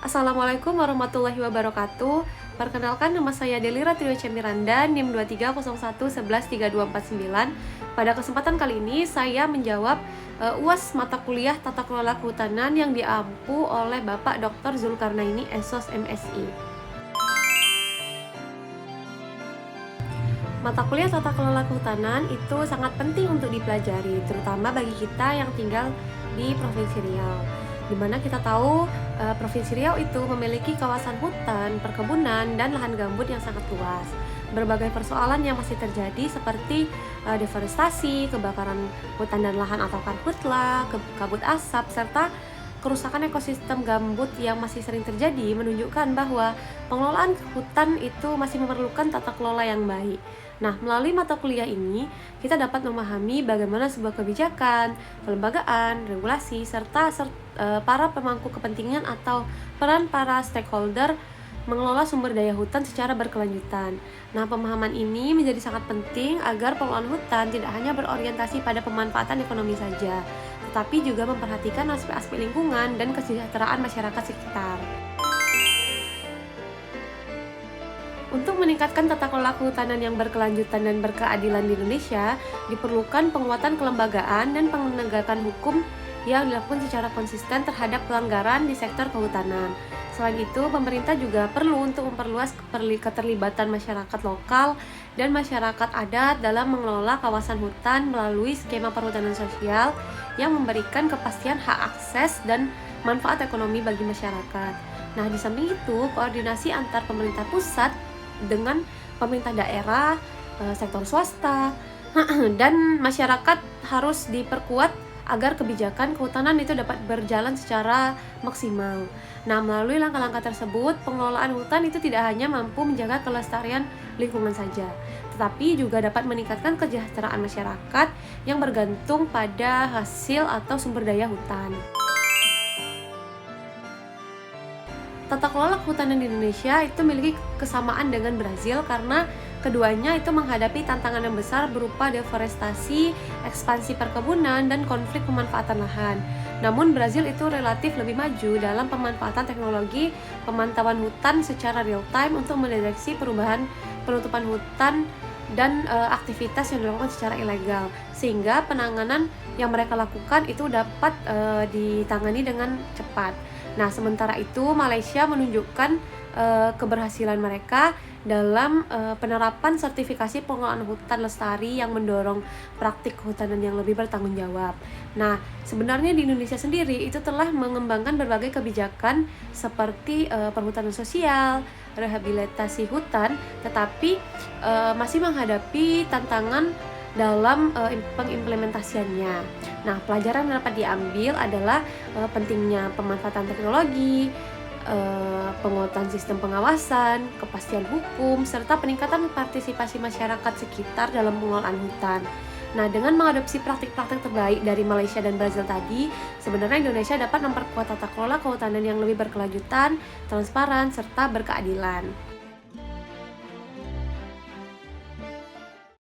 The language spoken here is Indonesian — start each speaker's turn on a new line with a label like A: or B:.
A: Assalamualaikum warahmatullahi wabarakatuh. Perkenalkan, nama saya Delira Trio Cemiranda, NIM 2301113249. Pada kesempatan kali ini saya menjawab UAS mata kuliah Tata Kelola Kehutanan yang diampu oleh Bapak Dr. Zulkarnaini Esos MSI. Mata kuliah Tata Kelola Kehutanan itu sangat penting untuk dipelajari, terutama bagi kita yang tinggal di Provinsi Riau, di mana kita tahu Provinsi Riau itu memiliki kawasan hutan, perkebunan, dan lahan gambut yang sangat luas. Berbagai persoalan yang masih terjadi seperti deforestasi, kebakaran hutan dan lahan atau karhutla, kabut asap, serta kerusakan ekosistem gambut yang masih sering terjadi menunjukkan bahwa pengelolaan hutan itu masih memerlukan tata kelola yang baik. Nah, melalui mata kuliah ini, kita dapat memahami bagaimana sebuah kebijakan, kelembagaan, regulasi, serta para pemangku kepentingan atau peran para stakeholder mengelola sumber daya hutan secara berkelanjutan. Nah, pemahaman ini menjadi sangat penting agar pengelolaan hutan tidak hanya berorientasi pada pemanfaatan ekonomi saja, tetapi juga memperhatikan aspek-aspek lingkungan dan kesejahteraan masyarakat sekitar. Untuk meningkatkan tata kelola kehutanan yang berkelanjutan dan berkeadilan di Indonesia, diperlukan penguatan kelembagaan dan penegakan hukum yang dilakukan secara konsisten terhadap pelanggaran di sektor kehutanan. Selain itu, pemerintah juga perlu untuk memperluas keterlibatan masyarakat lokal dan masyarakat adat dalam mengelola kawasan hutan melalui skema perhutanan sosial yang memberikan kepastian hak akses dan manfaat ekonomi bagi masyarakat. Nah, di samping itu, koordinasi antar pemerintah pusat dengan pemerintah daerah, sektor swasta, dan masyarakat harus diperkuat agar kebijakan kehutanan itu dapat berjalan secara maksimal. Nah, melalui langkah-langkah tersebut, pengelolaan hutan itu tidak hanya mampu menjaga kelestarian lingkungan saja, tetapi juga dapat meningkatkan kesejahteraan masyarakat yang bergantung pada hasil atau sumber daya hutan. Tata kelola kehutanan di Indonesia itu memiliki kesamaan dengan Brazil karena keduanya itu menghadapi tantangan yang besar berupa deforestasi, ekspansi perkebunan, dan konflik pemanfaatan lahan. Namun Brazil itu relatif lebih maju dalam pemanfaatan teknologi pemantauan hutan secara real time untuk mendeteksi perubahan penutupan hutan dan aktivitas yang dilakukan secara ilegal, sehingga penanganan yang mereka lakukan itu dapat ditangani dengan cepat. Nah, sementara itu Malaysia menunjukkan keberhasilan mereka dalam penerapan sertifikasi pengelolaan hutan lestari yang mendorong praktik kehutanan yang lebih bertanggung jawab. Nah, sebenarnya di Indonesia sendiri itu telah mengembangkan berbagai kebijakan seperti perhutanan sosial, rehabilitasi hutan, tetapi masih menghadapi tantangan dalam pengimplementasiannya. Nah, pelajaran yang dapat diambil adalah pentingnya pemanfaatan teknologi, penguatan sistem pengawasan, kepastian hukum, serta peningkatan partisipasi masyarakat sekitar dalam pengelolaan hutan. Nah, dengan mengadopsi praktik-praktik terbaik dari Malaysia dan Brazil tadi, sebenarnya Indonesia dapat memperkuat tata kelola kehutanan yang lebih berkelanjutan, transparan, serta berkeadilan.